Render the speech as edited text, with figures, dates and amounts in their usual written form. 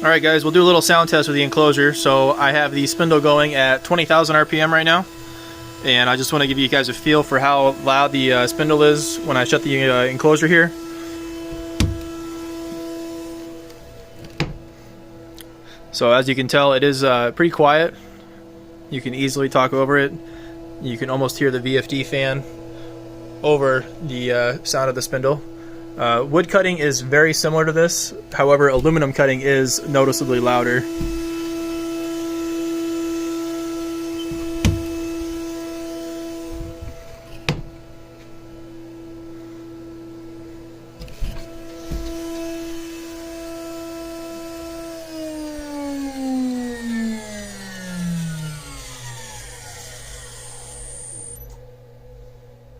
Alright guys, we'll do a little sound test with the enclosure. So I have the spindle going at 20,000 RPM right now. And I just want to give you guys a feel for how loud the spindle is when I shut the enclosure here. So as you can tell, it is pretty quiet. You can easily talk over it. You can almost hear the VFD fan over the sound of the spindle. Wood cutting is very similar to this, however aluminum cutting is noticeably louder.